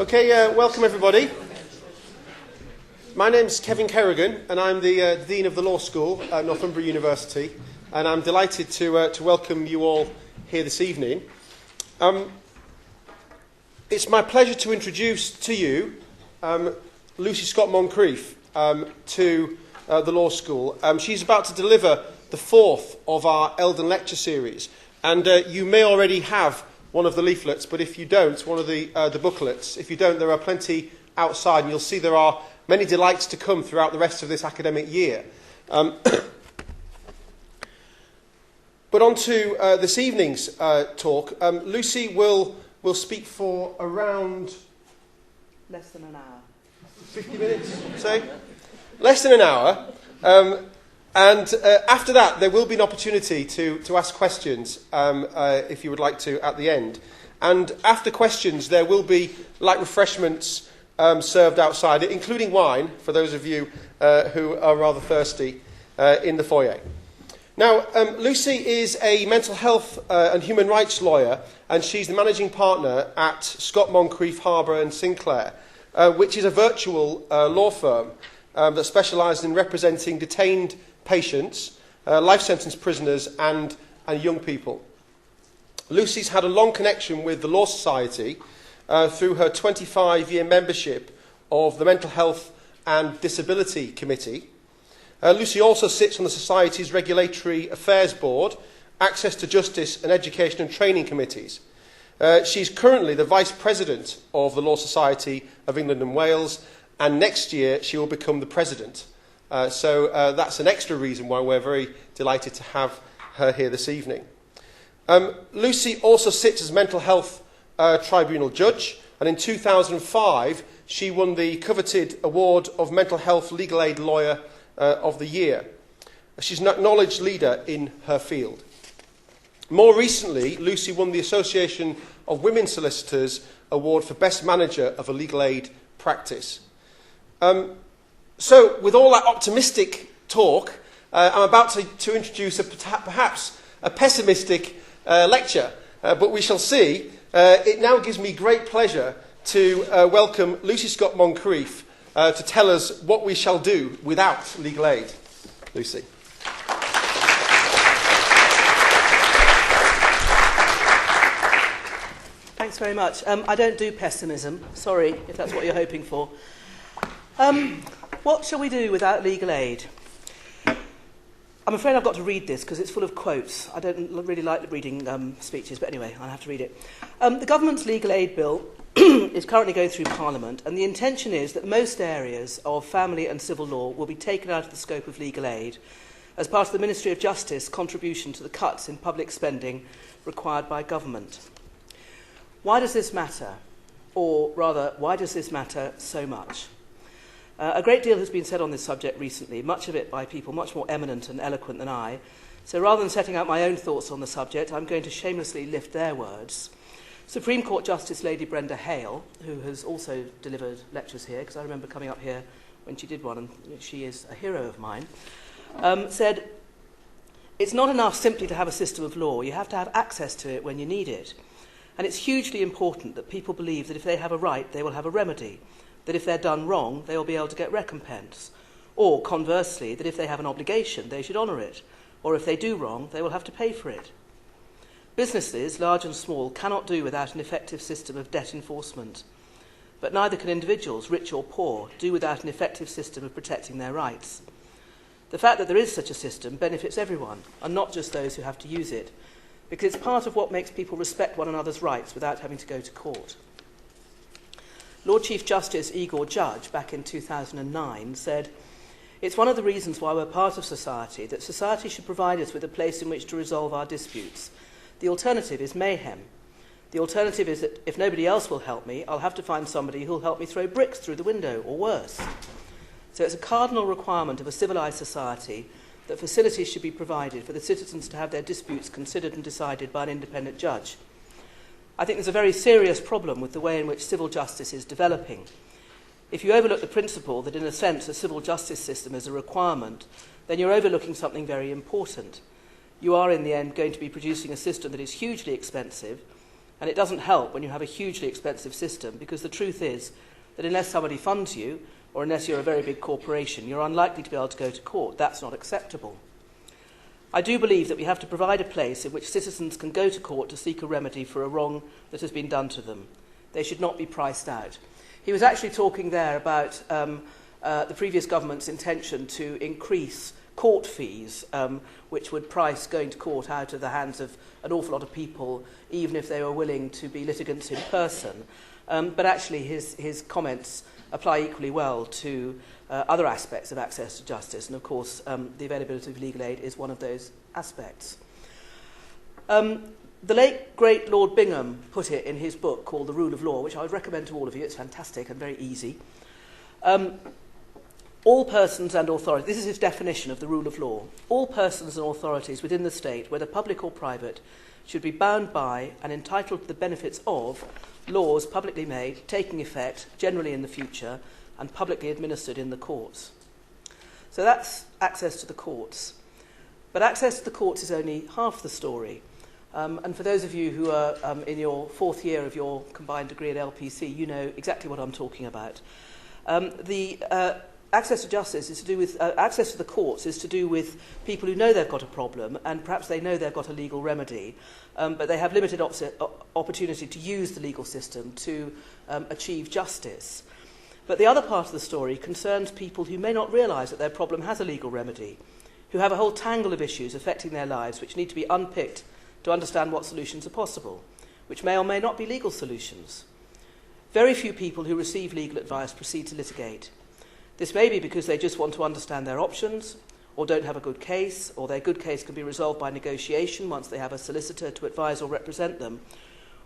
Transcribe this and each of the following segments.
Okay, welcome everybody. My name's Kevin Kerrigan, and I'm the Dean of the Law School at Northumbria University, and I'm delighted to welcome you all here this evening. It's my pleasure to introduce to you Lucy Scott-Moncrieff to the Law School. She's about to deliver the fourth of our Eldon lecture series, and you may already have one of the leaflets, but if you don't, one of the booklets. If you don't, there are plenty outside, and you'll see there are many delights to come throughout the rest of this academic year. But on to this evening's talk. Lucy will speak for around... Less than an hour. 50 minutes, say? Less than an hour. And after that, there will be an opportunity to ask questions, if you would like to, at the end. And after questions, there will be light refreshments served outside, including wine, for those of you who are rather thirsty, in the foyer. Now, Lucy is a mental health and human rights lawyer, and she's the managing partner at Scott-Moncrieff, Harbour and Sinclair, which is a virtual law firm that specialises in representing detained patients, life sentence prisoners and young people. Lucy's had a long connection with the Law Society through her 25-year membership of the Mental Health and Disability Committee. Lucy also sits on the Society's Regulatory Affairs Board, Access to Justice and Education and Training Committees. She's currently the Vice President of the Law Society of England and Wales, and next year she will become the President. So that's an extra reason why we're very delighted to have her here this evening. Lucy also sits as Mental Health Tribunal Judge, and in 2005 she won the coveted award of Mental Health Legal Aid Lawyer of the Year. She's an acknowledged leader in her field. More recently, Lucy won the Association of Women Solicitors Award for Best Manager of a Legal Aid Practice. So, with all that optimistic talk, I'm about to introduce perhaps a pessimistic lecture, but we shall see. It now gives me great pleasure to welcome Lucy Scott-Moncrieff to tell us what we shall do without legal aid. Lucy. Thanks very much. I don't do pessimism. Sorry if that's what you're hoping for. What shall we do without legal aid? I'm afraid I've got to read this because it's full of quotes. I don't really like reading speeches, but anyway, I'll have to read it. The government's legal aid bill is currently going through Parliament, and the intention is that most areas of family and civil law will be taken out of the scope of legal aid as part of the Ministry of Justice contribution to the cuts in public spending required by government. Why does this matter? Or rather, why does this matter so much? A great deal has been said on this subject recently, much of it by people much more eminent and eloquent than I. So rather than setting out my own thoughts on the subject, I'm going to shamelessly lift their words. Supreme Court Justice Lady Brenda Hale, who has also delivered lectures here, because I remember coming up here when she did one, and she is a hero of mine, said, "It's not enough simply to have a system of law. You have to have access to it when you need it. And it's hugely important that people believe that if they have a right, they will have a remedy, that if they're done wrong, they will be able to get recompense, or conversely, that if they have an obligation, they should honour it, or if they do wrong, they will have to pay for it. Businesses, large and small, cannot do without an effective system of debt enforcement, but neither can individuals, rich or poor, do without an effective system of protecting their rights. The fact that there is such a system benefits everyone, and not just those who have to use it, because it's part of what makes people respect one another's rights without having to go to court." Lord Chief Justice Igor Judge, back in 2009, said, "It's one of the reasons why we're part of society, that society should provide us with a place in which to resolve our disputes. The alternative is mayhem. The alternative is that if nobody else will help me, I'll have to find somebody who'll help me throw bricks through the window, or worse. So it's a cardinal requirement of a civilised society that facilities should be provided for the citizens to have their disputes considered and decided by an independent judge. I think there's a very serious problem with the way in which civil justice is developing. If you overlook the principle that, in a sense, a civil justice system is a requirement, then you're overlooking something very important. You are, in the end, going to be producing a system that is hugely expensive, And it doesn't help when you have a hugely expensive system, because the truth is that unless somebody funds you, or unless you're a very big corporation, you're unlikely to be able to go to court. That's not acceptable. I do believe that we have to provide a place in which citizens can go to court to seek a remedy for a wrong that has been done to them. They should not be priced out. He was actually talking there about the previous government's intention to increase court fees, which would price going to court out of the hands of an awful lot of people, even if they were willing to be litigants in person. But actually his comments apply equally well to other aspects of access to justice, and of course the availability of legal aid is one of those aspects. The late, great Lord Bingham put it in his book called The Rule of Law, which I would recommend to all of you. It's fantastic and very easy. All persons and authorities, this is his definition of the rule of law, all persons and authorities within the state, whether public or private, should be bound by and entitled to the benefits of laws publicly made, taking effect, generally in the future, and publicly administered in the courts. So that's access to the courts. But access to the courts is only half the story. And for those of you who are in your fourth year of your combined degree at LPC, you know exactly what I'm talking about. Access to justice is to do with access to the courts is to do with people who know they've got a problem, and perhaps they know they've got a legal remedy, but they have limited opportunity to use the legal system to achieve justice. But the other part of the story concerns people who may not realise that their problem has a legal remedy, who have a whole tangle of issues affecting their lives which need to be unpicked to understand what solutions are possible, which may or may not be legal solutions. Very few people who receive legal advice proceed to litigate. This may be because they just want to understand their options, or don't have a good case, or their good case can be resolved by negotiation once they have a solicitor to advise or represent them,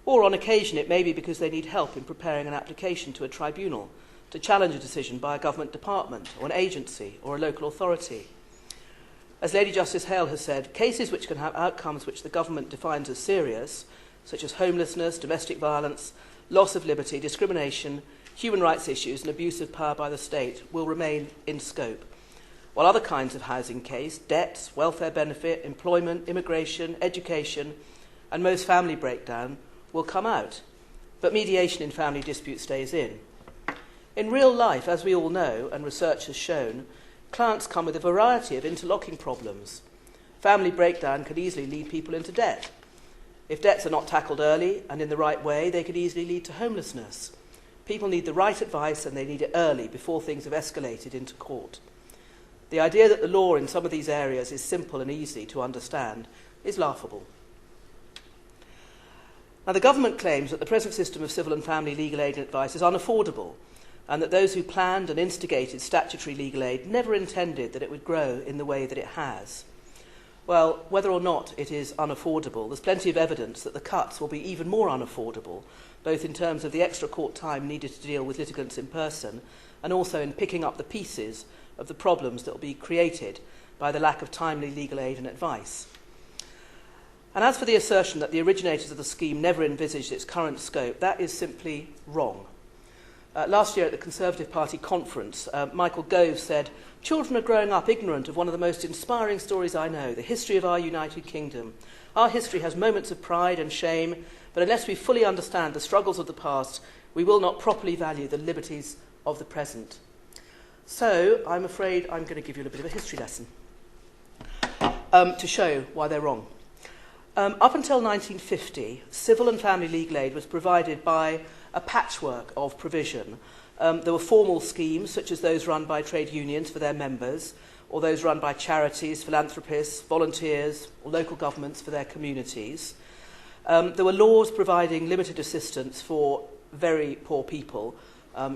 or on occasion it may be because they need help in preparing an application to a tribunal to challenge a decision by a government department or an agency or a local authority. As Lady Justice Hale has said, cases which can have outcomes which the government defines as serious, such as homelessness, domestic violence, loss of liberty, discrimination, human rights issues and abuse of power by the state, will remain in scope, while other kinds of housing case, debts, welfare benefit, employment, immigration, education, and most family breakdown will come out. But mediation in family disputes stays in. In real life, as we all know, and research has shown, clients come with a variety of interlocking problems. Family breakdown could easily lead people into debt. If debts are not tackled early and in the right way, they could easily lead to homelessness. People need the right advice, and they need it early before things have escalated into court. The idea that the law in some of these areas is simple and easy to understand is laughable. Now, the government claims that the present system of civil and family legal aid and advice is unaffordable, and that those who planned and instigated statutory legal aid never intended that it would grow in the way that it has. Well, whether or not it is unaffordable, there's plenty of evidence that the cuts will be even more unaffordable, both in terms of the extra court time needed to deal with litigants in person, and also in picking up the pieces of the problems that will be created by the lack of timely legal aid and advice. And as for the assertion that the originators of the scheme never envisaged its current scope, that is simply wrong. Last year at the Conservative Party conference, Michael Gove said, "Children are growing up ignorant of one of the most inspiring stories I know, the history of our United Kingdom. Our history has moments of pride and shame, but unless we fully understand the struggles of the past, we will not properly value the liberties of the present." So I'm afraid I'm going to give you a little bit of a history lesson to show why they're wrong. Up until 1950, civil and family legal aid was provided by a patchwork of provision. There were formal schemes, such as those run by trade unions for their members, or those run by charities, philanthropists, volunteers, or local governments for their communities. There were laws providing limited assistance for very poor people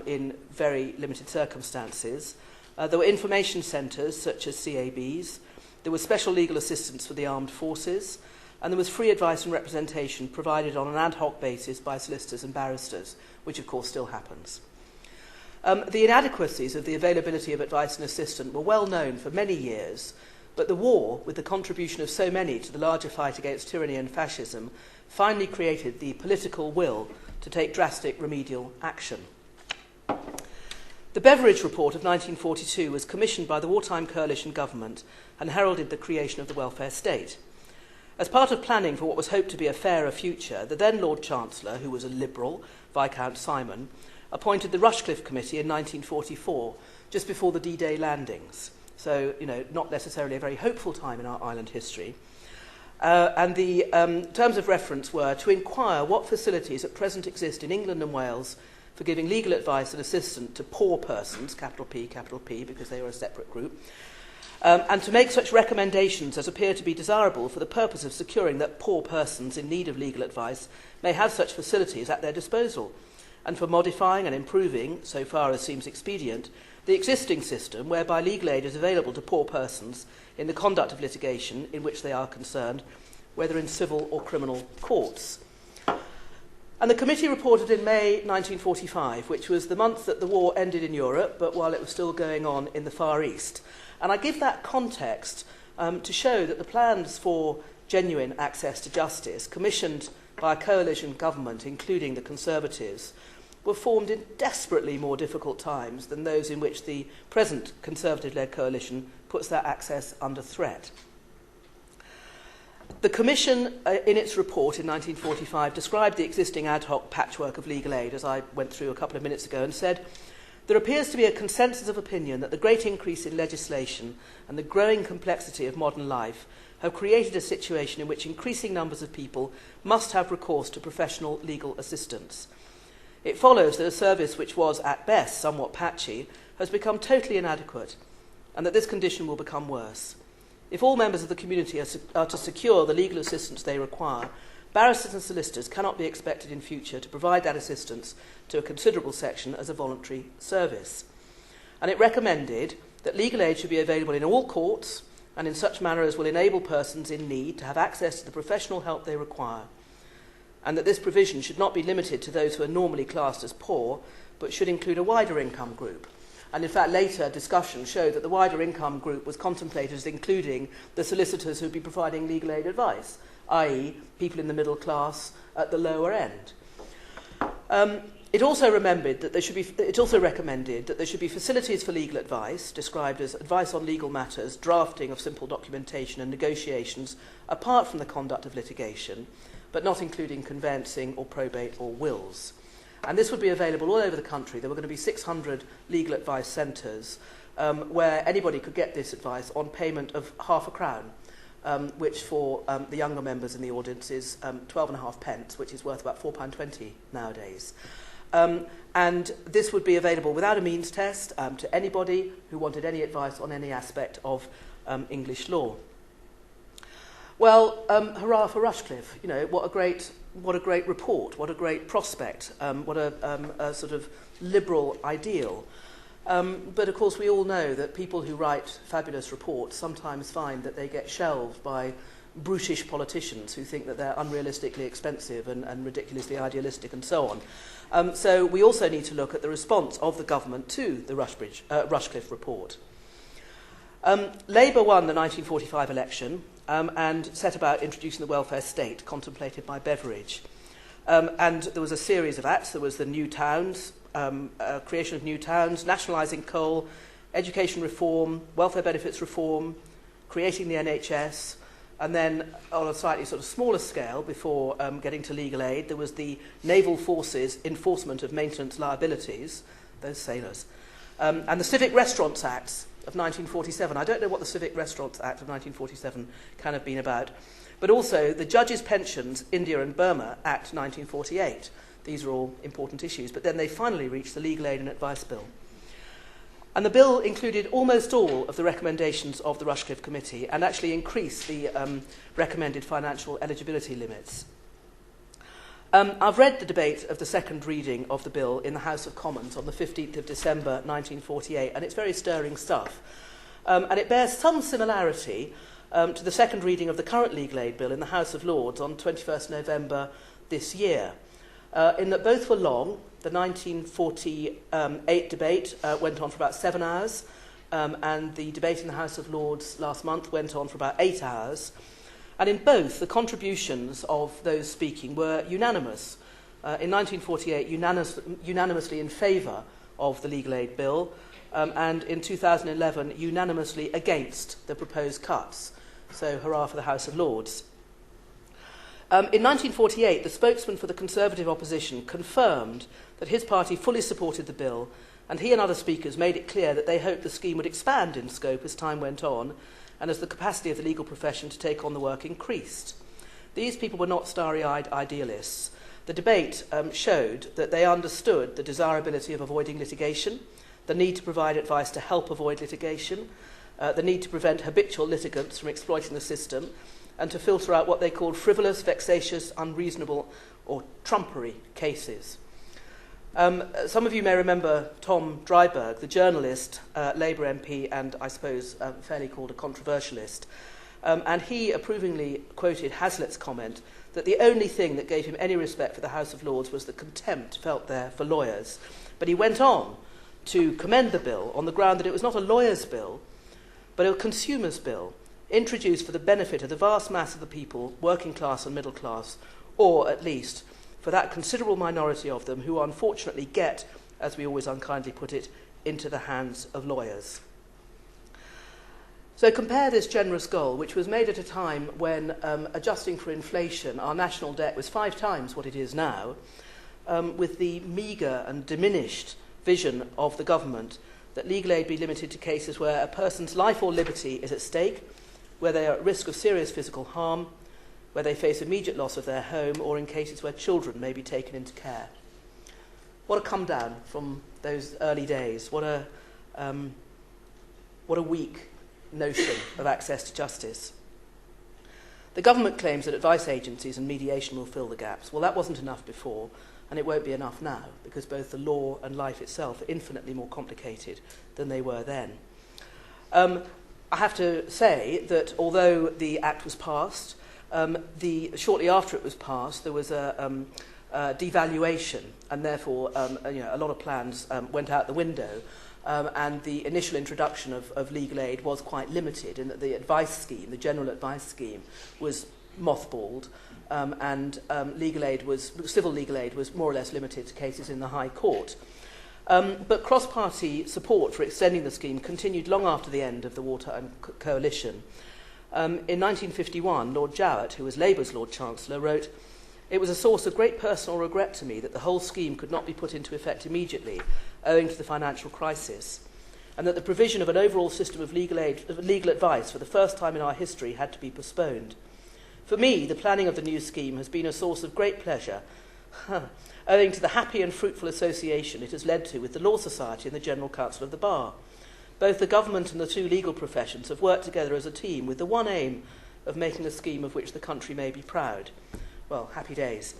in very limited circumstances. There were information centres, such as CABs. There was special legal assistance for the armed forces. And there was free advice and representation provided on an ad hoc basis by solicitors and barristers, which of course still happens. The inadequacies of the availability of advice and assistance were well known for many years, but the war, with the contribution of so many to the larger fight against tyranny and fascism, finally created the political will to take drastic remedial action. The Beveridge Report of 1942 was commissioned by the wartime coalition government and heralded the creation of the welfare state. As part of planning for what was hoped to be a fairer future, the then Lord Chancellor, who was a Liberal, Viscount Simon, appointed the Rushcliffe Committee in 1944, just before the D-Day landings. So, not necessarily a very hopeful time in our island history. And the terms of reference were to inquire what facilities at present exist in England and Wales for giving legal advice and assistance to poor persons, capital P, because they were a separate group, and to make such recommendations as appear to be desirable for the purpose of securing that poor persons in need of legal advice may have such facilities at their disposal, and for modifying and improving, so far as seems expedient, the existing system whereby legal aid is available to poor persons in the conduct of litigation in which they are concerned, whether in civil or criminal courts. And the committee reported in May 1945, which was the month that the war ended in Europe, but while it was still going on in the Far East. And I give that context to show that the plans for genuine access to justice, commissioned by a coalition government, including the Conservatives, were formed in desperately more difficult times than those in which the present Conservative-led coalition puts that access under threat. The Commission, in its report in 1945, described the existing ad hoc patchwork of legal aid, as I went through a couple of minutes ago, and said, "There appears to be a consensus of opinion that the great increase in legislation and the growing complexity of modern life have created a situation in which increasing numbers of people must have recourse to professional legal assistance. It follows that a service which was, at best, somewhat patchy, has become totally inadequate, and that this condition will become worse. If all members of the community are to secure the legal assistance they require, barristers and solicitors cannot be expected in future to provide that assistance to a considerable section as a voluntary service." And it recommended that legal aid should be available in all courts and in such manner as will enable persons in need to have access to the professional help they require, and that this provision should not be limited to those who are normally classed as poor, but should include a wider income group. And in fact, later discussion showed that the wider income group was contemplated as including the solicitors who would be providing legal aid advice, i.e. people in the middle class at the lower end. It also recommended that there should be facilities for legal advice, described as advice on legal matters, drafting of simple documentation and negotiations apart from the conduct of litigation, but not including conveyancing or probate or wills. And this would be available all over the country. There were going to be 600 legal advice centres where anybody could get this advice on payment of £0.50, which for the younger members in the audience is 12.5 which is worth about £4.20 nowadays. And this would be available without a means test to anybody who wanted any advice on any aspect of English law. Well, hurrah for Rushcliffe! What a great report! What a great prospect! What a sort of liberal ideal. But of course, we all know that people who write fabulous reports sometimes find that they get shelved by brutish politicians who think that they're unrealistically expensive and ridiculously idealistic and so on. So we also need to look at the response of the government to the Rushcliffe report. Labour won the 1945 election and set about introducing the welfare state contemplated by Beveridge. And there was a series of acts. There was the new towns, creation of new towns, nationalising coal, education reform, welfare benefits reform, creating the NHS, and then on a slightly sort of smaller scale, before getting to legal aid, there was the Naval Forces enforcement of maintenance liabilities, those sailors, and the Civic Restaurants Acts of 1947. I don't know what the Civic Restaurants Act of 1947 can have been about, but also the Judges' Pensions, India and Burma Act 1948. These are all important issues, but then they finally reached the Legal Aid and Advice Bill. And the bill included almost all of the recommendations of the Rushcliffe Committee and actually increased the recommended financial eligibility limits. I've read the debate of the second reading of the bill in the House of Commons on the 15th of December 1948, and it's very stirring stuff. And it bears some similarity to the second reading of the current legal aid bill in the House of Lords on 21st November this year, in that both were long. The 1948 debate went on for about 7 hours, and the debate in the House of Lords last month went on for about 8 hours. And in both, the contributions of those speaking were unanimous. In 1948, unanimously in favour of the legal aid bill, and in 2011, unanimously against the proposed cuts. So hurrah for the House of Lords. In 1948, the spokesman for the Conservative opposition confirmed that his party fully supported the bill, and he and other speakers made it clear that they hoped the scheme would expand in scope as time went on and as the capacity of the legal profession to take on the work increased. These people were not starry-eyed idealists. The debate showed that they understood the desirability of avoiding litigation, the need to provide advice to help avoid litigation, the need to prevent habitual litigants from exploiting the system, and to filter out what they called frivolous, vexatious, unreasonable, or trumpery cases. Some of you may remember Tom Dreiberg, the journalist, Labour MP, and I suppose fairly called a controversialist. And he approvingly quoted Hazlitt's comment that the only thing that gave him any respect for the House of Lords was the contempt felt there for lawyers. But he went on to commend the bill on the ground that it was not a lawyer's bill, but a consumer's bill, introduced for the benefit of the vast mass of the people, working class and middle class, or at least for that considerable minority of them who unfortunately get, as we always unkindly put it, into the hands of lawyers. So compare this generous goal, which was made at a time when, adjusting for inflation, our national debt was 5 times what it is now, with the meagre and diminished vision of the government that legal aid be limited to cases where a person's life or liberty is at stake, where they are at risk of serious physical harm, where they face immediate loss of their home, or in cases where children may be taken into care. What a come down from those early days. What a weak notion of access to justice. The government claims that advice agencies and mediation will fill the gaps. Well, that wasn't enough before, and it won't be enough now, because both the law and life itself are infinitely more complicated than they were then. I have to say that although the Act was passed, shortly after it was passed, there was a devaluation, and therefore a lot of plans went out the window, and the initial introduction of legal aid was quite limited in that the advice scheme, the general advice scheme, was mothballed, and civil legal aid was more or less limited to cases in the High Court. But cross-party support for extending the scheme continued long after the end of the wartime coalition. In 1951, Lord Jowett, who was Labour's Lord Chancellor, wrote, "It was a source of great personal regret to me that the whole scheme could not be put into effect immediately, owing to the financial crisis, and that the provision of an overall system of legal advice for the first time in our history had to be postponed. For me, the planning of the new scheme has been a source of great pleasure, owing to the happy and fruitful association it has led to with the Law Society and the General Council of the Bar. Both the government and the 2 legal professions have worked together as a team with the one aim of making a scheme of which the country may be proud." Well, happy days.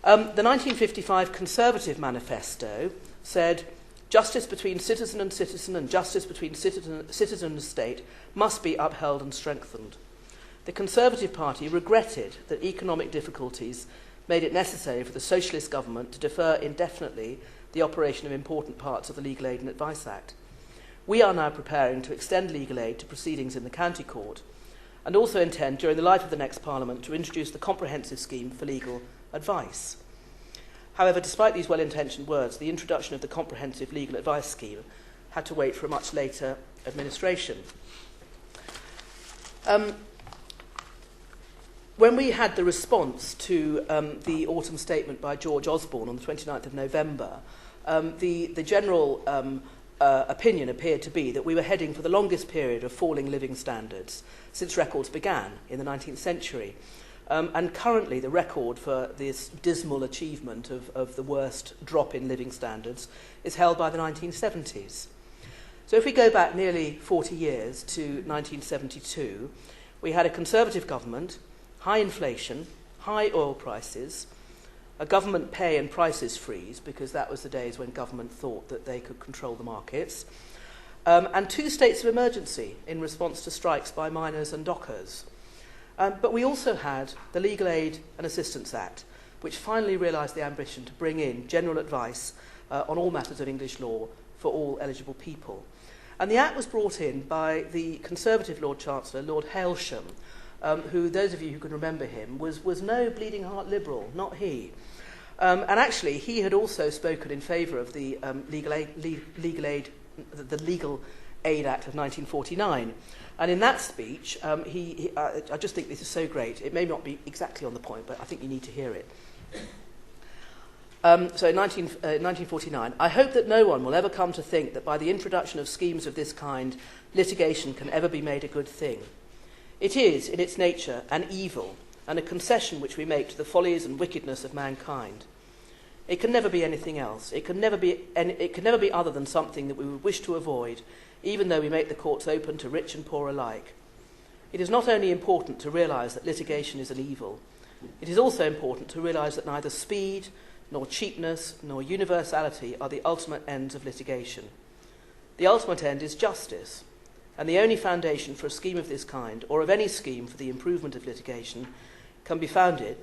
The 1955 Conservative Manifesto said, "Justice between citizen and justice between citizen and state must be upheld and strengthened." The Conservative Party regretted that economic difficulties made it necessary for the socialist government to defer indefinitely the operation of important parts of the Legal Aid and Advice Act. We are now preparing to extend legal aid to proceedings in the county court, and also intend, during the life of the next Parliament, to introduce the comprehensive scheme for legal advice. However, despite these well-intentioned words, the introduction of the comprehensive legal advice scheme had to wait for a much later administration. When we had the response to the autumn statement by George Osborne on the 29th of November, the general opinion appeared to be that we were heading for the longest period of falling living standards since records began in the 19th century. And currently the record for this dismal achievement of the worst drop in living standards is held by the 1970s. So if we go back nearly 40 years to 1972, we had a Conservative government, high inflation, high oil prices, a government pay and prices freeze, because that was the days when government thought that they could control the markets, and 2 states of emergency in response to strikes by miners and dockers. But we also had the Legal Aid and Assistance Act, which finally realised the ambition to bring in general advice on all matters of English law for all eligible people. And the Act was brought in by the Conservative Lord Chancellor, Lord Hailsham, who, those of you who can remember him, was no bleeding heart liberal, not he. And actually, he had also spoken in favour of the legal Aid Act of 1949. And in that speech, I just think this is so great. It may not be exactly on the point, but I think you need to hear it. So in 1949, I hope that no one will ever come to think that by the introduction of schemes of this kind, litigation can ever be made a good thing. It is, in its nature, an evil, and a concession which we make to the follies and wickedness of mankind. It can never be anything else. It can never be other than something that we would wish to avoid, even though we make the courts open to rich and poor alike. It is not only important to realise that litigation is an evil, it is also important to realise that neither speed, nor cheapness, nor universality are the ultimate ends of litigation. The ultimate end is justice, and the only foundation for a scheme of this kind, or of any scheme for the improvement of litigation, can be founded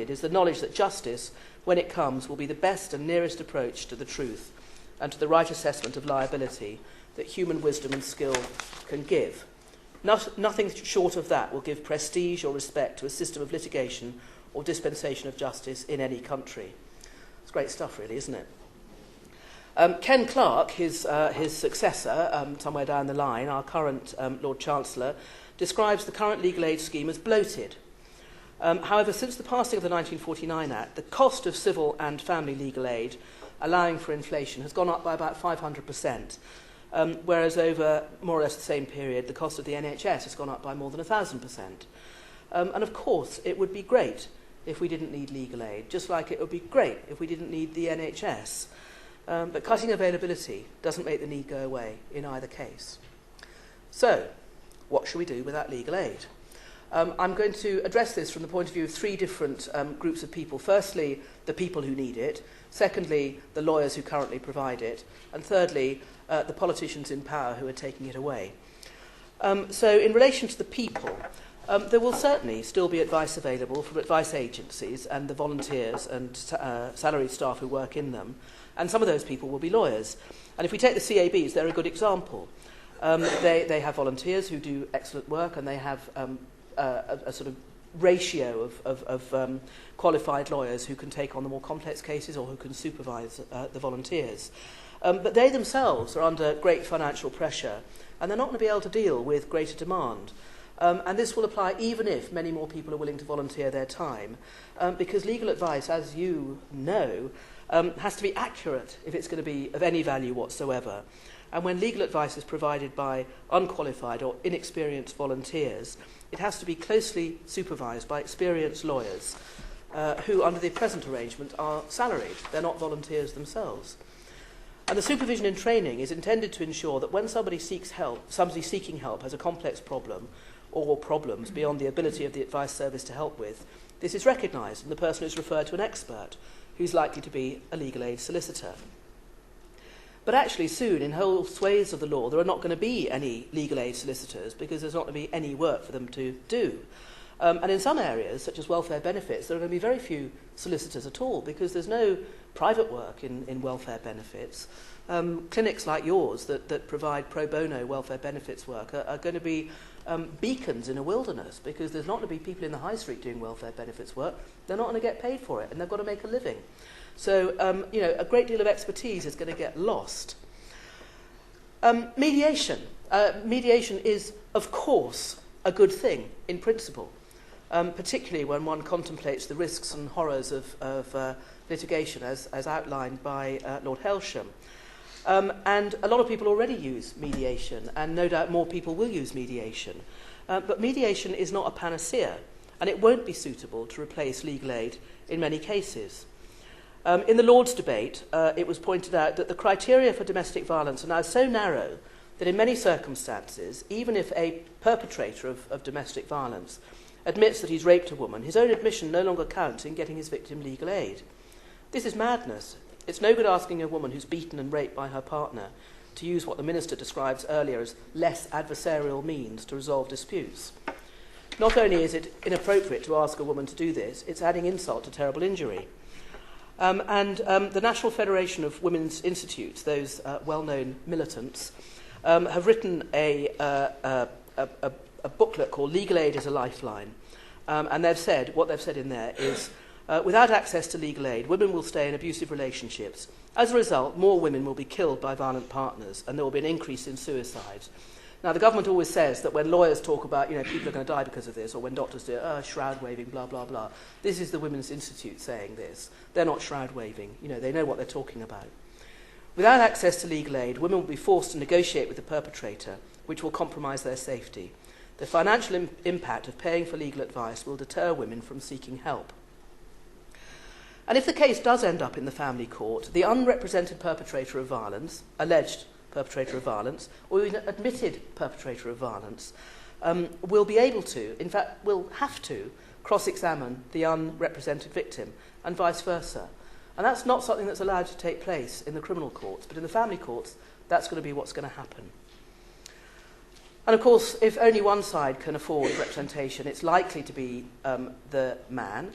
is the knowledge that justice, when it comes, will be the best and nearest approach to the truth and to the right assessment of liability that human wisdom and skill can give. Nothing short of that will give prestige or respect to a system of litigation or dispensation of justice in any country. It's great stuff, really, isn't it? Ken Clarke, his successor, somewhere down the line, our current Lord Chancellor, describes the current legal aid scheme as bloated. However, since the passing of the 1949 Act, the cost of civil and family legal aid, allowing for inflation, has gone up by about 500%, whereas over more or less the same period, the cost of the NHS has gone up by more than 1,000%. And of course, it would be great if we didn't need legal aid, just like it would be great if we didn't need the NHS. But cutting availability doesn't make the need go away in either case. So, what should we do without legal aid? I'm going to address this from the point of view of three different groups of people. Firstly, the people who need it. Secondly, the lawyers who currently provide it. And thirdly, the politicians in power who are taking it away. So in relation to the people, there will certainly still be advice available from advice agencies and the volunteers and salaried staff who work in them. And some of those people will be lawyers. And if we take the CABs, they're a good example. They have volunteers who do excellent work, and they have a sort of ratio of qualified lawyers who can take on the more complex cases or who can supervise the volunteers. But they themselves are under great financial pressure, and they're not going to be able to deal with greater demand. And this will apply even if many more people are willing to volunteer their time, because legal advice, as you know, has to be accurate if it's going to be of any value whatsoever. And when legal advice is provided by unqualified or inexperienced volunteers, it has to be closely supervised by experienced lawyers who, under the present arrangement, are salaried. They're not volunteers themselves. And the supervision and training is intended to ensure that when somebody seeks help, somebody seeking help has a complex problem or problems beyond the ability of the advice service to help with, this is recognised and the person is referred to an expert who's likely to be a legal aid solicitor. But actually soon, in whole swathes of the law, there are not going to be any legal aid solicitors because there's not going to be any work for them to do. And in some areas, such as welfare benefits, there are going to be very few solicitors at all because there's no private work in welfare benefits. Clinics like yours that provide pro bono welfare benefits work are going to be beacons in a wilderness because there's not going to be people in the high street doing welfare benefits work. They're not going to get paid for it, and they've got to make a living. So, a great deal of expertise is going to get lost. Mediation. Mediation is, of course, a good thing in principle, particularly when one contemplates the risks and horrors of litigation as outlined by Lord Hailsham. And a lot of people already use mediation, and no doubt more people will use mediation. But mediation is not a panacea, and it won't be suitable to replace legal aid in many cases. In the Lords' debate, it was pointed out that the criteria for domestic violence are now so narrow that in many circumstances, even if a perpetrator of domestic violence admits that he's raped a woman, his own admission no longer counts in getting his victim legal aid. This is madness. It's no good asking a woman who's beaten and raped by her partner to use what the Minister describes earlier as less adversarial means to resolve disputes. Not only is it inappropriate to ask a woman to do this, it's adding insult to terrible injury. The National Federation of Women's Institutes, those well-known militants, have written a booklet called Legal Aid is a Lifeline. And what they've said in there is Without access to legal aid, women will stay in abusive relationships. As a result, more women will be killed by violent partners, and there will be an increase in suicides. Now, the government always says that when lawyers talk about, people are going to die because of this, or when doctors do, shroud waving, blah, blah, blah. This is the Women's Institute saying this. They're not shroud waving. They know what they're talking about. Without access to legal aid, women will be forced to negotiate with the perpetrator, which will compromise their safety. The financial impact of paying for legal advice will deter women from seeking help. And if the case does end up in the family court, the unrepresented perpetrator of violence, alleged perpetrator of violence, or even admitted perpetrator of violence, will be able to, in fact, will have to, cross-examine the unrepresented victim, and vice versa. And that's not something that's allowed to take place in the criminal courts, but in the family courts, that's going to be what's going to happen. And of course, if only one side can afford representation, it's likely to be the man.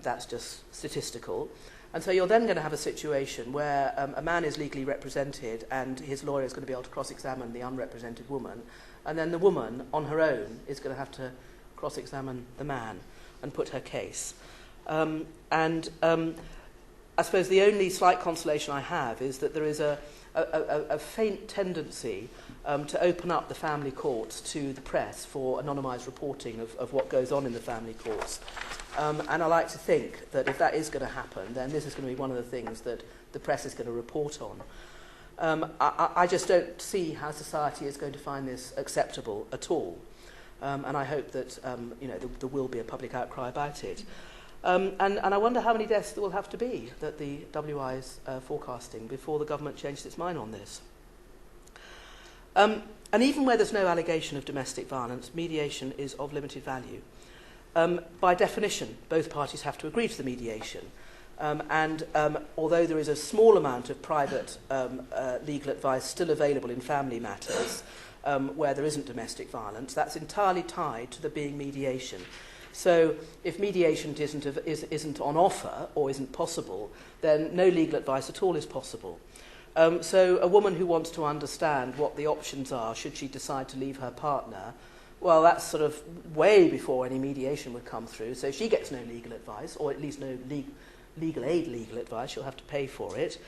That's just statistical. And so you're then going to have a situation where a man is legally represented and his lawyer is going to be able to cross-examine the unrepresented woman, and then the woman, on her own, is going to have to cross-examine the man and put her case. I suppose the only slight consolation I have is that there is a faint tendency to open up the family courts to the press for anonymised reporting of what goes on in the family courts. And I like to think that if that is going to happen, then this is going to be one of the things that the press is going to report on. I just don't see how society is going to find this acceptable at all. And I hope that there will be a public outcry about it. And I wonder how many deaths there will have to be that the WI is forecasting before the government changes its mind on this. And even where there's no allegation of domestic violence, mediation is of limited value. By definition, both parties have to agree to the mediation. Although there is a small amount of private legal advice still available in family matters where there isn't domestic violence, that's entirely tied to there being mediation. So if mediation isn't on offer or isn't possible, then no legal advice at all is possible. So a woman who wants to understand what the options are should she decide to leave her partner, well, that's sort of way before any mediation would come through. So she gets no legal advice, or at least no legal aid legal advice. She'll have to pay for it.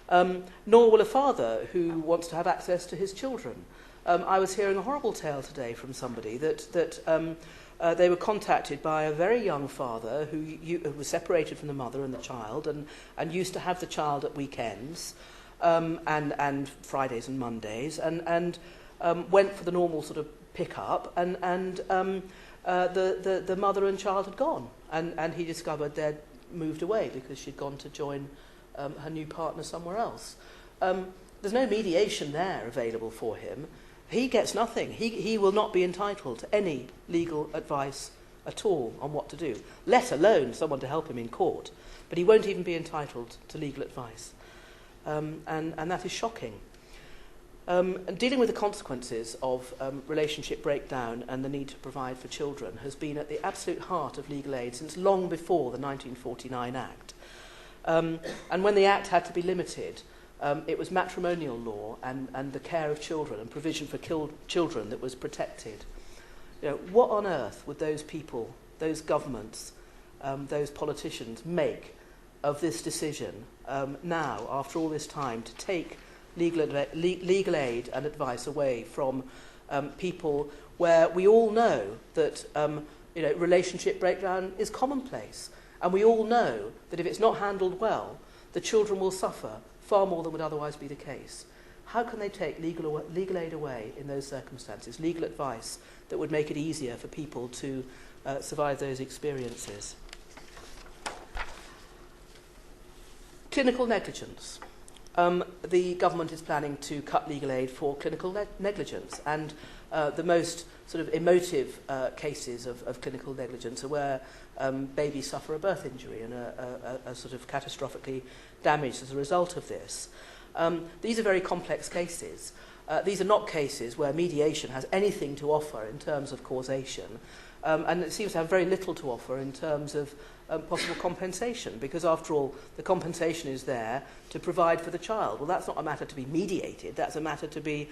Nor will a father who wants to have access to his children. I was hearing a horrible tale today from somebody that they were contacted by a very young father who was separated from the mother and the child and used to have the child at weekends and Fridays and Mondays and went for the normal sort of pick-up and the mother and child had gone and he discovered they'd moved away because she'd gone to join her new partner somewhere else. There's no mediation there available for him. He gets nothing. He will not be entitled to any legal advice at all on what to do, let alone someone to help him in court. But he won't even be entitled to legal advice. And that is shocking. And dealing with the consequences of relationship breakdown and the need to provide for children has been at the absolute heart of legal aid since long before the 1949 Act. And when the Act had to be limited, it was matrimonial law and the care of children and provision for children that was protected. What on earth would those people, those governments, those politicians make of this decision now, after all this time, to take legal aid and advice away from people where we all know that relationship breakdown is commonplace, and we all know that if it's not handled well, the children will suffer far more than would otherwise be the case. How can they take legal aid away in those circumstances, legal advice that would make it easier for people to survive those experiences? Clinical negligence. The government is planning to cut legal aid for clinical negligence, and the most sort of emotive cases of clinical negligence are where babies suffer a birth injury and are sort of catastrophically damaged as a result of this. These are very complex cases. These are not cases where mediation has anything to offer in terms of causation, and it seems to have very little to offer in terms of possible compensation, because after all, the compensation is there to provide for the child. Well, that's not a matter to be mediated, that's a matter to be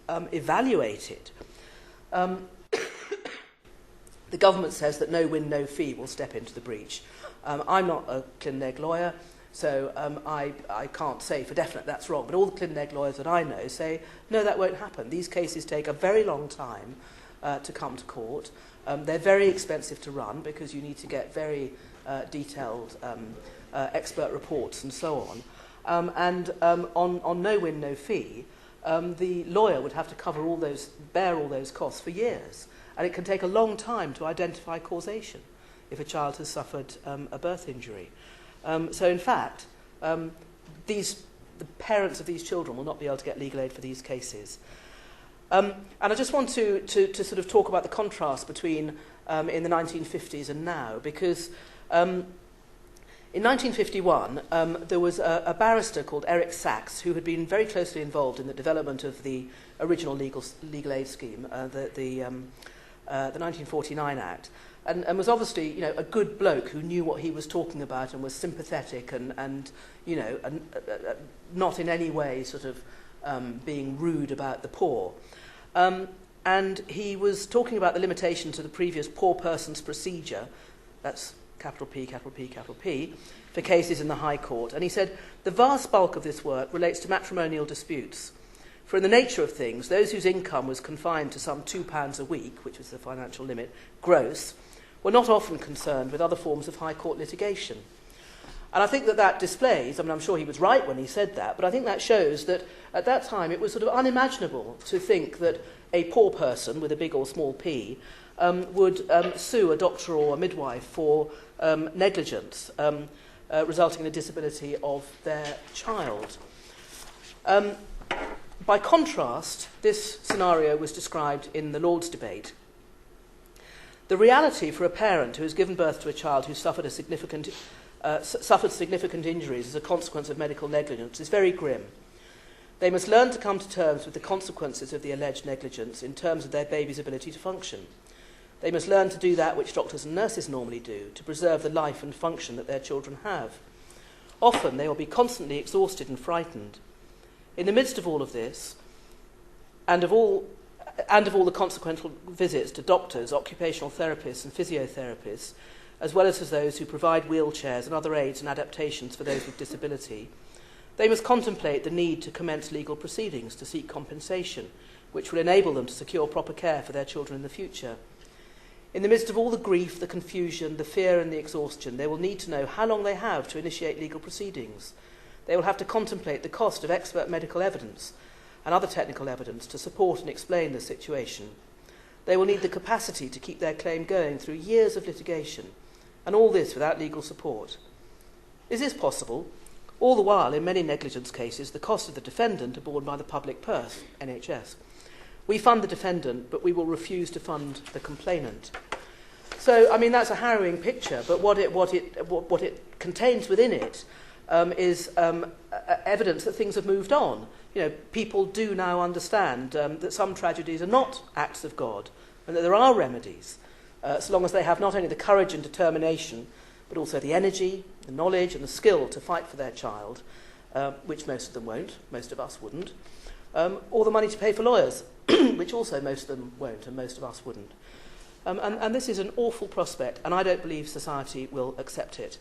evaluated. The government says that no win, no fee will step into the breach. I'm not a clin neg lawyer, so I can't say for definite that's wrong. But all the clin neg lawyers that I know say, no, that won't happen. These cases take a very long time to come to court. They're very expensive to run because you need to get very detailed expert reports and so on. On no win, no fee, the lawyer would have to bear all those costs for years. And it can take a long time to identify causation if a child has suffered a birth injury. So in fact, the parents of these children will not be able to get legal aid for these cases. And I just want to sort of talk about the contrast between in the 1950s and now, because in 1951, there was a barrister called Eric Sachs who had been very closely involved in the development of the original legal aid scheme, the 1949 Act, and was obviously, a good bloke who knew what he was talking about and was sympathetic and not in any way sort of being rude about the poor. And he was talking about the limitation to the previous poor person's procedure, that's capital P, capital P, capital P, for cases in the High Court. And he said, the vast bulk of this work relates to matrimonial disputes. For in the nature of things, those whose income was confined to some £2 a week, which was the financial limit, gross, were not often concerned with other forms of High Court litigation. And I think that displays, I'm sure he was right when he said that, but I think that shows that at that time it was sort of unimaginable to think that a poor person with a big or small p would sue a doctor or a midwife for negligence resulting in a disability of their child. By contrast, this scenario was described in the Lord's debate. The reality for a parent who has given birth to a child who suffered significant injuries as a consequence of medical negligence is very grim. They must learn to come to terms with the consequences of the alleged negligence in terms of their baby's ability to function. They must learn to do that which doctors and nurses normally do, to preserve the life and function that their children have. Often they will be constantly exhausted and frightened. In the midst of all of this, and of all the consequential visits to doctors, occupational therapists and physiotherapists, as well as those who provide wheelchairs and other aids and adaptations for those with disability, they must contemplate the need to commence legal proceedings to seek compensation, which will enable them to secure proper care for their children in the future. In the midst of all the grief, the confusion, the fear and the exhaustion, they will need to know how long they have to initiate legal proceedings. They will have to contemplate the cost of expert medical evidence and other technical evidence to support and explain the situation. They will need the capacity to keep their claim going through years of litigation, and all this without legal support. Is this possible? All the while, in many negligence cases, the costs of the defendant are borne by the public purse, NHS. We fund the defendant, but we will refuse to fund the complainant. So, that's a harrowing picture, but what it contains within it is evidence that things have moved on. People do now understand that some tragedies are not acts of God, and that there are remedies, so long as they have not only the courage and determination, but also the energy, the knowledge and the skill to fight for their child, which most of them won't, most of us wouldn't, or the money to pay for lawyers, which also most of them won't and most of us wouldn't. And this is an awful prospect, and I don't believe society will accept it.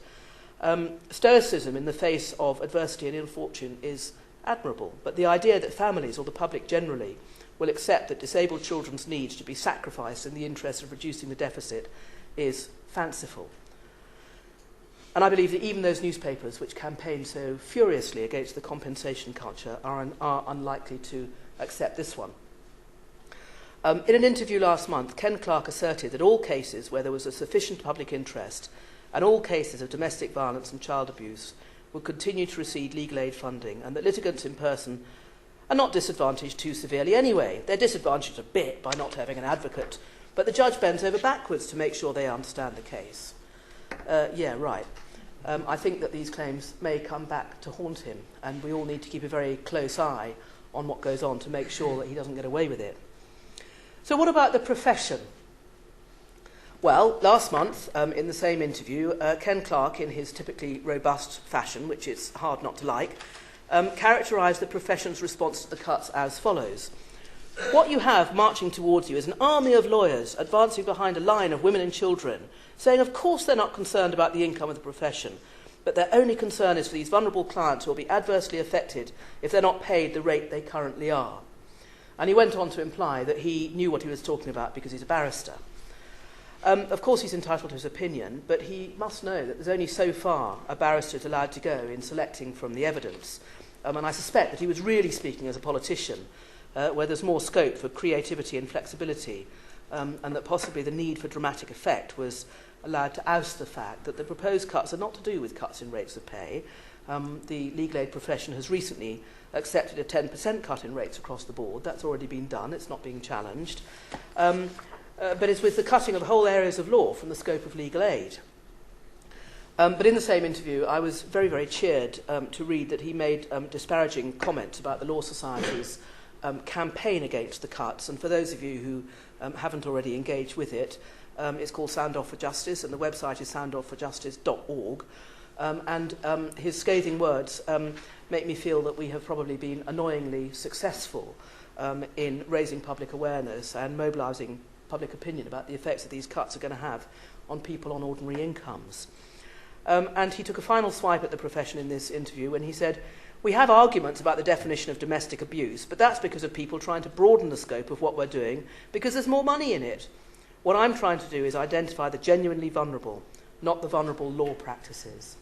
Stoicism in the face of adversity and ill fortune is admirable, but the idea that families or the public generally will accept that disabled children's needs to be sacrificed in the interest of reducing the deficit is fanciful. And I believe that even those newspapers which campaign so furiously against the compensation culture are unlikely to accept this one. In an interview last month, Ken Clarke asserted that all cases where there was a sufficient public interest and all cases of domestic violence and child abuse will continue to receive legal aid funding, and that litigants in person are not disadvantaged too severely anyway. They're disadvantaged a bit by not having an advocate, but the judge bends over backwards to make sure they understand the case. I think that these claims may come back to haunt him, and we all need to keep a very close eye on what goes on to make sure that he doesn't get away with it. So what about the profession? Well, last month, in the same interview, Ken Clarke, in his typically robust fashion, which it's hard not to like, characterised the profession's response to the cuts as follows. What you have marching towards you is an army of lawyers advancing behind a line of women and children saying of course they're not concerned about the income of the profession, but their only concern is for these vulnerable clients who will be adversely affected if they're not paid the rate they currently are. And he went on to imply that he knew what he was talking about because he's a barrister. Of course he's entitled to his opinion, but he must know that there's only so far a barrister is allowed to go in selecting from the evidence. And I suspect that he was really speaking as a politician, where there's more scope for creativity and flexibility, and that possibly the need for dramatic effect was allowed to oust the fact that the proposed cuts are not to do with cuts in rates of pay. The legal aid profession has recently accepted a 10% cut in rates across the board. That's already been done. It's not being challenged. But it's with the cutting of whole areas of law from the scope of legal aid. But in the same interview, I was very, very cheered to read that he made disparaging comments about the Law Society's campaign against the cuts. And for those of you who haven't already engaged with it, it's called Sound Off for Justice, and the website is soundofforjustice.org. And his scathing words make me feel that we have probably been annoyingly successful in raising public awareness and mobilising public opinion about the effects that these cuts are going to have on people on ordinary incomes. And he took a final swipe at the profession in this interview when he said, "We have arguments about the definition of domestic abuse, but that's because of people trying to broaden the scope of what we're doing because there's more money in it. What I'm trying to do is identify the genuinely vulnerable, not the vulnerable law practices."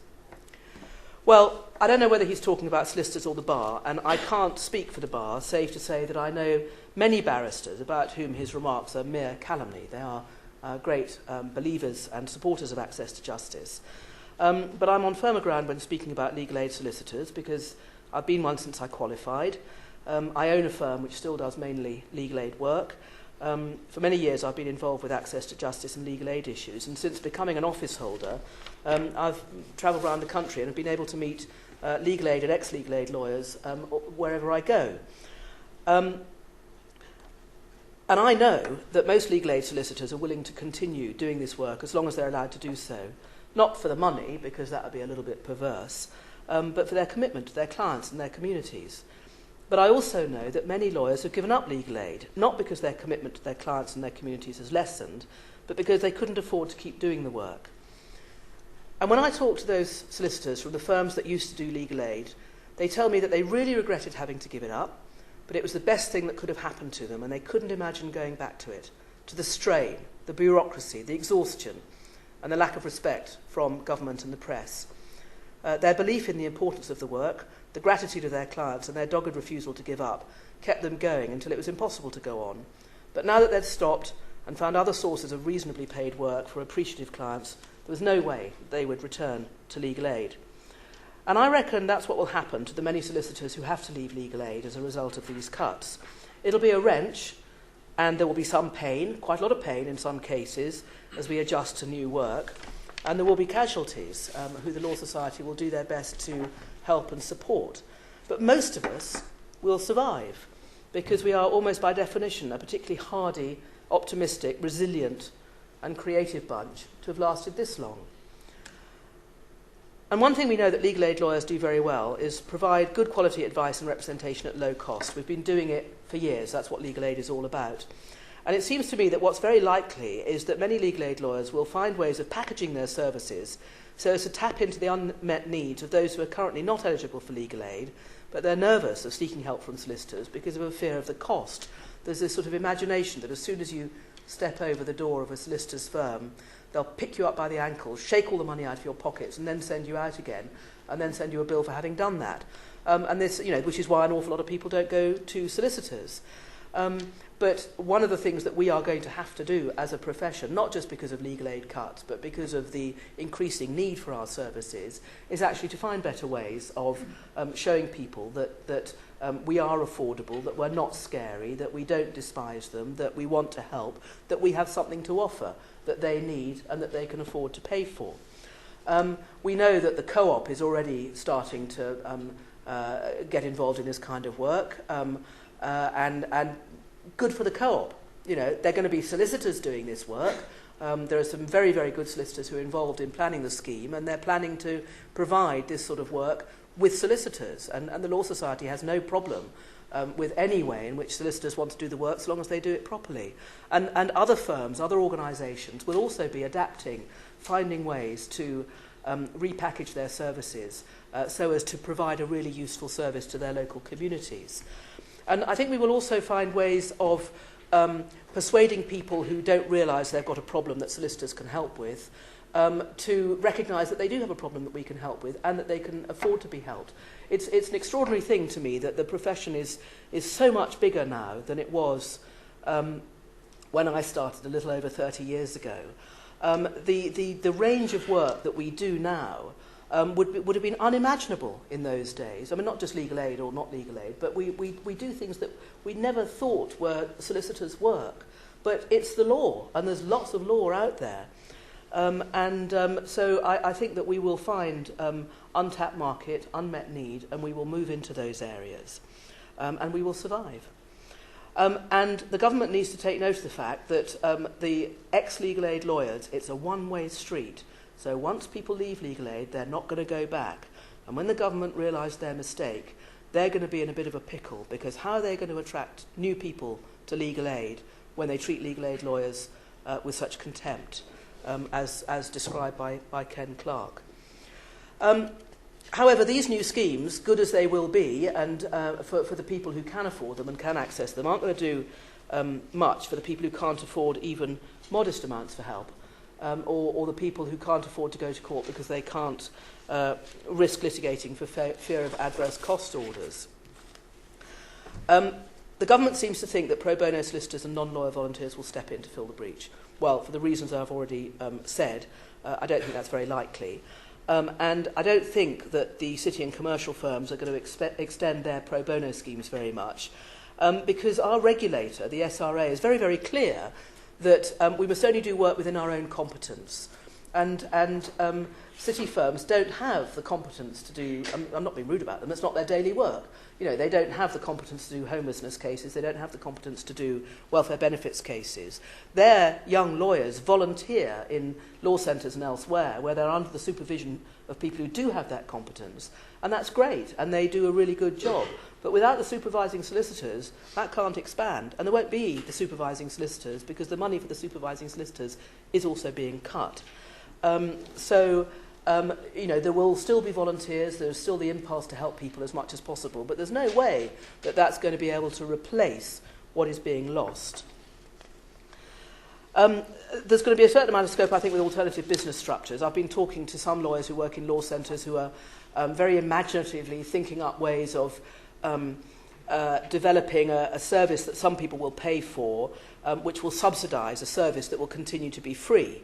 Well, I don't know whether he's talking about solicitors or the bar, and I can't speak for the bar, save to say that I know many barristers about whom his remarks are mere calumny. They are great believers and supporters of access to justice. But I'm on firmer ground when speaking about legal aid solicitors because I've been one since I qualified. I own a firm which still does mainly legal aid work. For many years I've been involved with access to justice and legal aid issues, and since becoming an office holder I've travelled around the country and have been able to meet legal aid and ex-legal aid lawyers wherever I go. And I know that most legal aid solicitors are willing to continue doing this work as long as they're allowed to do so. Not for the money, because that would be a little bit perverse, but for their commitment to their clients and their communities. But I also know that many lawyers have given up legal aid, not because their commitment to their clients and their communities has lessened, but because they couldn't afford to keep doing the work. And when I talk to those solicitors from the firms that used to do legal aid, they tell me that they really regretted having to give it up, but it was the best thing that could have happened to them, and they couldn't imagine going back to it, to the strain, the bureaucracy, the exhaustion, and the lack of respect from government and the press. Their belief in the importance of the work, the gratitude of their clients, and their dogged refusal to give up kept them going until it was impossible to go on. But now that they'd stopped and found other sources of reasonably paid work for appreciative clients, there was no way they would return to legal aid. And I reckon that's what will happen to the many solicitors who have to leave legal aid as a result of these cuts. It'll be a wrench, and there will be some pain, quite a lot of pain in some cases, as we adjust to new work. And there will be casualties who the Law Society will do their best to help and support. But most of us will survive, because we are almost by definition a particularly hardy, optimistic, resilient and creative bunch to have lasted this long. And one thing we know that legal aid lawyers do very well is provide good quality advice and representation at low cost. We've been doing it for years. That's what legal aid is all about. And it seems to me that what's very likely is that many legal aid lawyers will find ways of packaging their services so as to tap into the unmet needs of those who are currently not eligible for legal aid, but they're nervous of seeking help from solicitors because of a fear of the cost. There's this sort of imagination that as soon as you step over the door of a solicitor's firm, they'll pick you up by the ankles, shake all the money out of your pockets, and then send you out again, and then send you a bill for having done that. And this, which is why an awful lot of people don't go to solicitors. But one of the things that we are going to have to do as a profession, not just because of legal aid cuts, but because of the increasing need for our services, is actually to find better ways of showing people that we are affordable, that we're not scary, that we don't despise them, that we want to help, that we have something to offer that they need and that they can afford to pay for. We know that the co-op is already starting to get involved in this kind of work, and good for the co-op. They're going to be solicitors doing this work, There are some very, very good solicitors who are involved in planning the scheme, and they're planning to provide this sort of work with solicitors. And the Law Society has no problem with any way in which solicitors want to do the work, so long as they do it properly. And other firms, other organisations will also be adapting, finding ways to repackage their services so as to provide a really useful service to their local communities. And I think we will also find ways of persuading people who don't realise they've got a problem that solicitors can help with to recognise that they do have a problem that we can help with and that they can afford to be helped. It's an extraordinary thing to me that the profession is so much bigger now than it was when I started a little over 30 years ago. The range of work that we do now would have been unimaginable in those days. I mean, not just legal aid or not legal aid, but we do things that we never thought were solicitors' work. But it's the law, and there's lots of law out there. So I think that we will find untapped market, unmet need, and we will move into those areas. And we will survive. And the government needs to take note of the fact that the ex-legal aid lawyers, it's a one-way street. So once people leave legal aid, they're not going to go back. And when the government realise their mistake, they're going to be in a bit of a pickle, because how are they going to attract new people to legal aid when they treat legal aid lawyers with such contempt, as described by Ken Clark? However, these new schemes, good as they will be, and for the people who can afford them and can access them, aren't going to do much for the people who can't afford even modest amounts for help, or the people who can't afford to go to court because they can't risk litigating for fear of adverse cost orders. The government seems to think that pro bono solicitors and non-lawyer volunteers will step in to fill the breach. Well, for the reasons I've already said, I don't think that's very likely. And I don't think that the city and commercial firms are going to extend their pro bono schemes very much, because our regulator, the SRA, is very, very clear that we must only do work within our own competence. And city firms don't have the competence to do, I'm not being rude about them, it's not their daily work. You know, they don't have the competence to do homelessness cases, they don't have the competence to do welfare benefits cases. Their young lawyers volunteer in law centres and elsewhere where they're under the supervision of people who do have that competence. And that's great, and they do a really good job. But without the supervising solicitors, that can't expand. And there won't be the supervising solicitors because the money for the supervising solicitors is also being cut. You know, there will still be volunteers, there's still the impulse to help people as much as possible, but there's no way that that's going to be able to replace what is being lost. There's going to be a certain amount of scope, I think, with alternative business structures. I've been talking to some lawyers who work in law centres who are very imaginatively thinking up ways of developing a service that some people will pay for, which will subsidise a service that will continue to be free.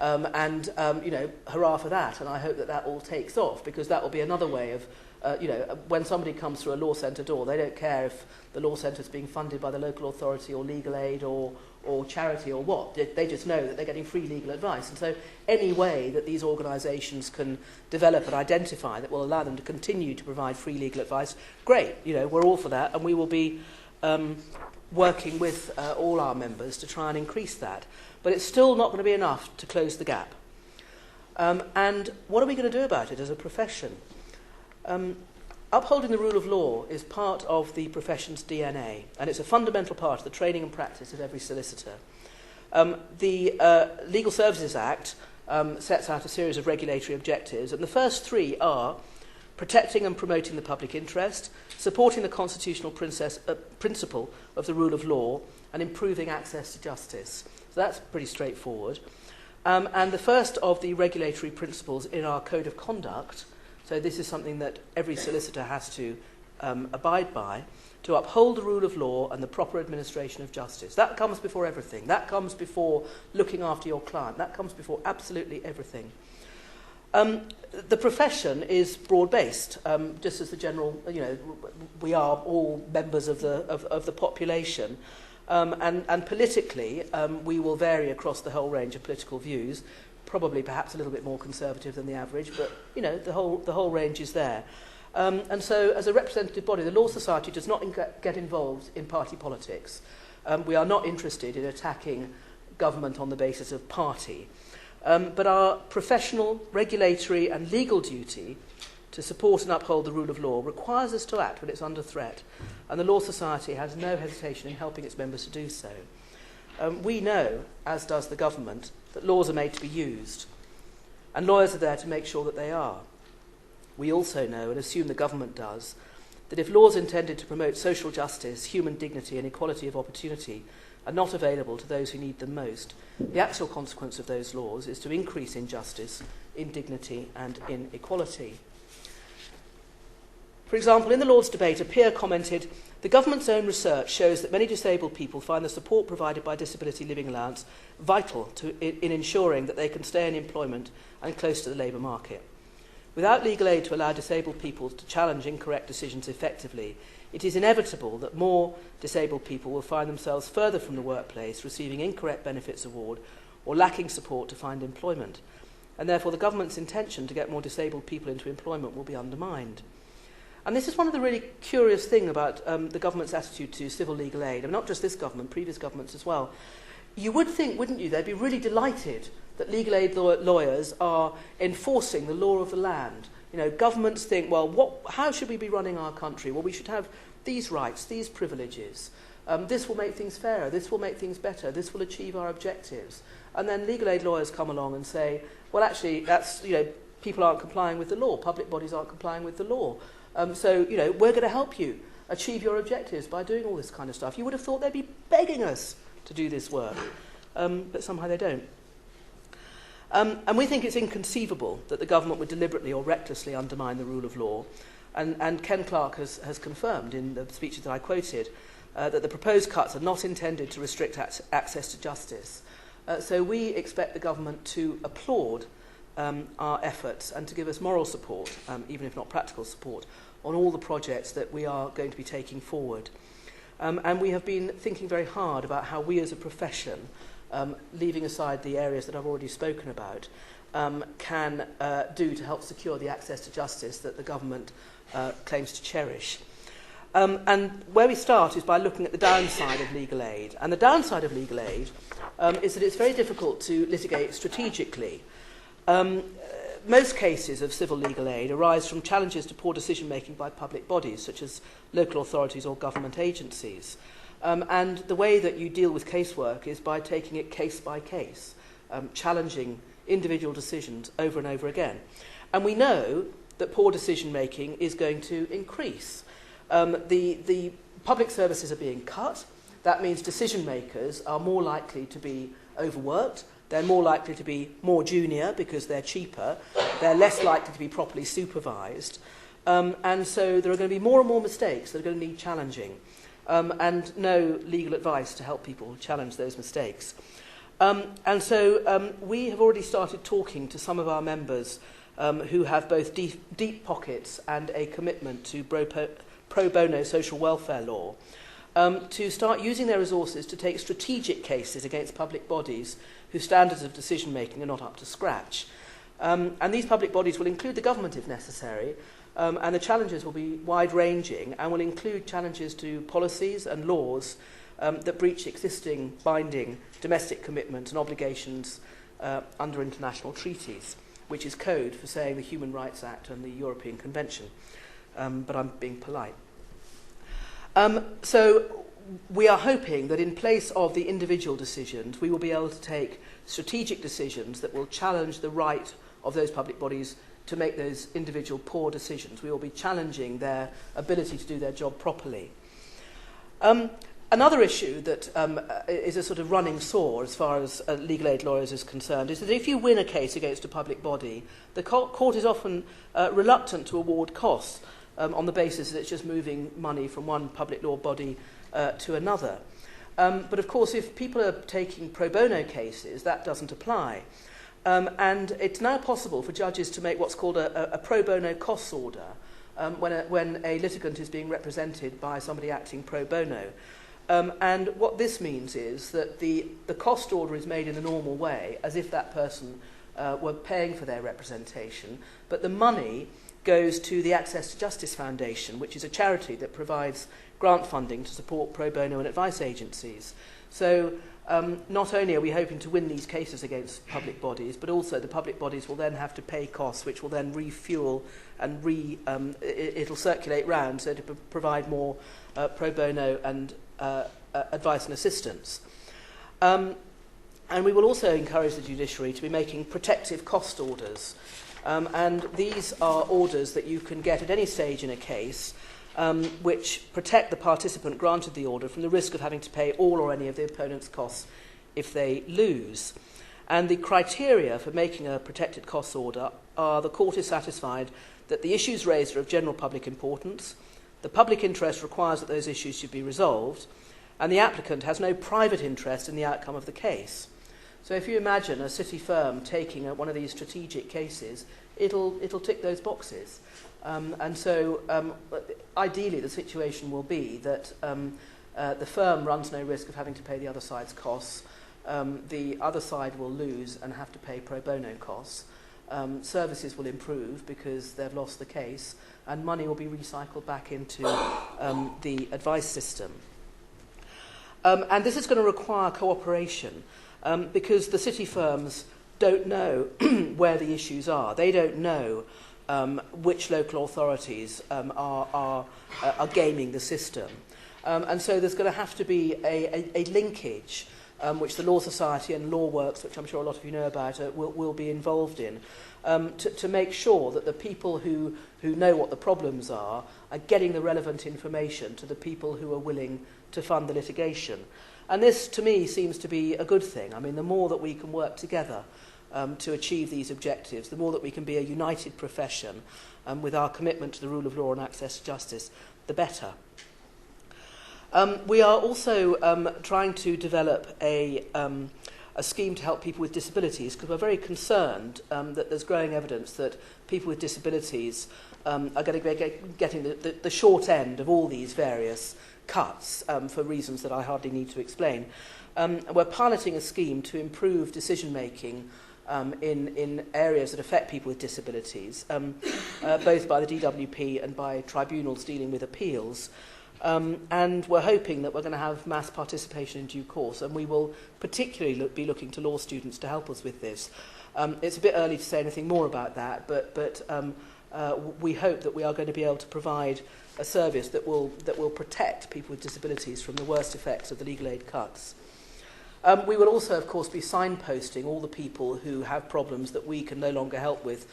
You know, hurrah for that, and I hope that that all takes off, because that will be another way of, you know, when somebody comes through a law centre door, they don't care if the law centre is being funded by the local authority or legal aid or charity or what. They just know that they're getting free legal advice. And so any way that these organisations can develop and identify that will allow them to continue to provide free legal advice, great. You know, we're all for that, and we will be working with all our members to try and increase that. But it's still not going to be enough to close the gap. And what are we going to do about it as a profession? Upholding the rule of law is part of the profession's DNA, and it's a fundamental part of the training and practice of every solicitor. The Legal Services Act sets out a series of regulatory objectives, and the first three are protecting and promoting the public interest, supporting the constitutional principle of the rule of law, and improving access to justice. So that's pretty straightforward. And the first of the regulatory principles in our Code of Conduct, so this is something that every solicitor has to abide by, to uphold the rule of law and the proper administration of justice. That comes before everything. That comes before looking after your client. That comes before absolutely everything. The profession is broad-based, just as the general, you know, we are all members of the population. And politically, we will vary across the whole range of political views, probably perhaps a little bit more conservative than the average, but, you know, the whole range is there. And so, as a representative body, the Law Society does not get involved in party politics. We are not interested in attacking government on the basis of party. But our professional, regulatory and legal duty to support and uphold the rule of law requires us to act when it's under threat, and the Law Society has no hesitation in helping its members to do so. We know, as does the government, that laws are made to be used, and lawyers are there to make sure that they are. We also know, and assume the government does, that if laws intended to promote social justice, human dignity and equality of opportunity are not available to those who need them most, the actual consequence of those laws is to increase injustice, indignity and inequality. For example, in the Lord's debate, a peer commented, "The government's own research shows that many disabled people find the support provided by Disability Living Allowance vital in ensuring that they can stay in employment and close to the labour market. Without legal aid to allow disabled people to challenge incorrect decisions effectively, it is inevitable that more disabled people will find themselves further from the workplace, receiving incorrect benefits award or lacking support to find employment. And therefore the government's intention to get more disabled people into employment will be undermined." And this is one of the really curious things about the government's attitude to civil legal aid. And not just this government, previous governments as well. You would think, wouldn't you, they'd be really delighted that legal aid lawyers are enforcing the law of the land. You know, governments think, well, how should we be running our country? Well, we should have these rights, these privileges. This will make things fairer, this will make things better, this will achieve our objectives. And then legal aid lawyers come along and say, well, actually, that's, you know, people aren't complying with the law, public bodies aren't complying with the law. So, you know, we're going to help you achieve your objectives by doing all this kind of stuff. You would have thought they'd be begging us to do this work, but somehow they don't. And we think it's inconceivable that the government would deliberately or recklessly undermine the rule of law. And Ken Clarke has confirmed in the speeches that I quoted that the proposed cuts are not intended to restrict access to justice. So we expect the government to applaud our efforts and to give us moral support, even if not practical support, on all the projects that we are going to be taking forward. And we have been thinking very hard about how we as a profession, leaving aside the areas that I've already spoken about, can do to help secure the access to justice that the government claims to cherish. And where we start is by looking at the downside of legal aid. And the downside of legal aid is that it's very difficult to litigate strategically. Most cases of civil legal aid arise from challenges to poor decision-making by public bodies, such as local authorities or government agencies. And the way that you deal with casework is by taking it case by case, challenging individual decisions over and over again. And we know that poor decision-making is going to increase. The public services are being cut. That means decision-makers are more likely to be overworked. They're more likely to be more junior because they're cheaper. They're less likely to be properly supervised. And so there are going to be more and more mistakes that are going to need challenging. And no legal advice to help people challenge those mistakes. And so we have already started talking to some of our members who have both deep pockets and a commitment to pro bono social welfare law, to start using their resources to take strategic cases against public bodies whose standards of decision-making are not up to scratch. And these public bodies will include the government if necessary, and the challenges will be wide-ranging and will include challenges to policies and laws that breach existing binding domestic commitments and obligations under international treaties, which is code for saying the Human Rights Act and the European Convention. But I'm being polite. So we are hoping that in place of the individual decisions, we will be able to take strategic decisions that will challenge the right of those public bodies to make those individual poor decisions. We will be challenging their ability to do their job properly. Another issue that is a sort of running sore as far as legal aid lawyers is concerned is that if you win a case against a public body, the court is often reluctant to award costs on the basis that it's just moving money from one public law body to another. But of course, if people are taking pro bono cases, that doesn't apply. And it's now possible for judges to make what's called a pro bono costs order when a litigant is being represented by somebody acting pro bono. And what this means is that the cost order is made in the normal way, as if that person were paying for their representation, but the money goes to the Access to Justice Foundation, which is a charity that provides grant funding to support pro bono and advice agencies. So not only are we hoping to win these cases against public bodies, but also the public bodies will then have to pay costs, which will then refuel and it'll circulate round, so to provide more pro bono and advice and assistance. And we will also encourage the judiciary to be making protective cost orders. And these are orders that you can get at any stage in a case, which protect the participant granted the order from the risk of having to pay all or any of the opponent's costs if they lose. And the criteria for making a protected costs order are: the court is satisfied that the issues raised are of general public importance, the public interest requires that those issues should be resolved, and the applicant has no private interest in the outcome of the case. So if you imagine a city firm taking one of these strategic cases, it'll tick those boxes. And so ideally the situation will be that the firm runs no risk of having to pay the other side's costs. The other side will lose and have to pay pro bono costs. Services will improve because they've lost the case, and money will be recycled back into the advice system. And this is going to require cooperation because the city firms don't know where the issues are. They don't know which local authorities are gaming the system. And so there's going to have to be a linkage, which the Law Society and Law Works, which I'm sure a lot of you know about, will be involved in, to make sure that the people who know what the problems are getting the relevant information to the people who are willing to fund the litigation. And this, to me, seems to be a good thing. I mean, the more that we can work together to achieve these objectives, the more that we can be a united profession with our commitment to the rule of law and access to justice, the better. We are also trying to develop a scheme to help people with disabilities, because we're very concerned that there's growing evidence that people with disabilities are going to be getting the short end of all these various cuts for reasons that I hardly need to explain. We're piloting a scheme to improve decision-making in areas that affect people with disabilities, both by the DWP and by tribunals dealing with appeals. And we're hoping that we're going to have mass participation in due course, and we will particularly be looking to law students to help us with this. It's a bit early to say anything more about that, but we hope that we are going to be able to provide a service that will protect people with disabilities from the worst effects of the legal aid cuts. We will also, of course, be signposting all the people who have problems that we can no longer help with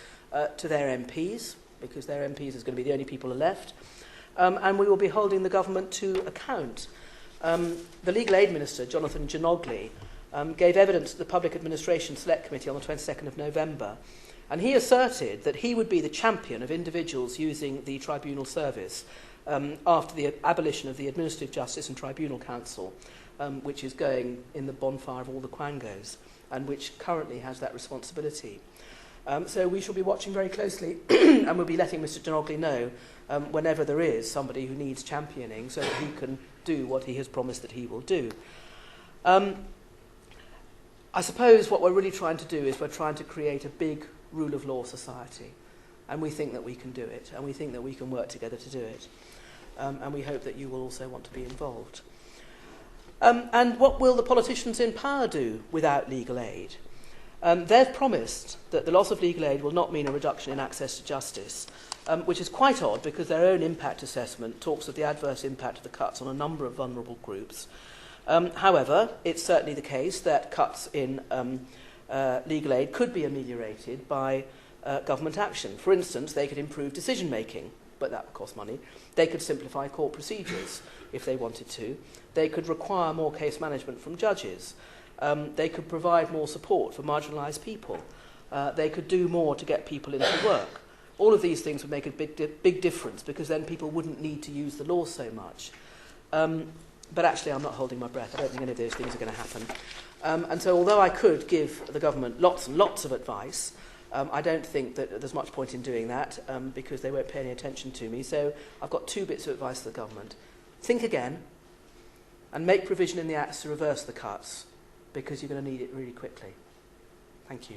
to their MPs, because their MPs is going to be the only people who are left. And we will be holding the government to account. The Legal Aid Minister, Jonathan Ginogly, gave evidence to the Public Administration Select Committee on the 22nd of November, and he asserted that he would be the champion of individuals using the tribunal service after the abolition of the Administrative Justice and Tribunal Council, which is going in the bonfire of all the quangos, and which currently has that responsibility. So we shall be watching very closely, and we'll be letting Mr. Ginogly know whenever there is somebody who needs championing, so that he can do what he has promised that he will do. I suppose what we're really trying to do is we're trying to create a big rule of law society, and we think that we can do it, and we think that we can work together to do it, and we hope that you will also want to be involved. And what will the politicians in power do without legal aid? They've promised that the loss of legal aid will not mean a reduction in access to justice, which is quite odd because their own impact assessment talks of the adverse impact of the cuts on a number of vulnerable groups. However, it's certainly the case that cuts in legal aid could be ameliorated by government action. For instance, they could improve decision-making, but that would cost money. They could simplify court procedures if they wanted to. They could require more case management from judges. They could provide more support for marginalised people. They could do more to get people into work. All of these things would make a big difference, because then people wouldn't need to use the law so much. But actually, I'm not holding my breath. I don't think any of those things are going to happen. And so although I could give the government lots and lots of advice, I don't think that there's much point in doing that, because they won't pay any attention to me. So I've got two bits of advice to the government. Think again, and make provision in the Acts to reverse the cuts, because you're going to need it really quickly. Thank you.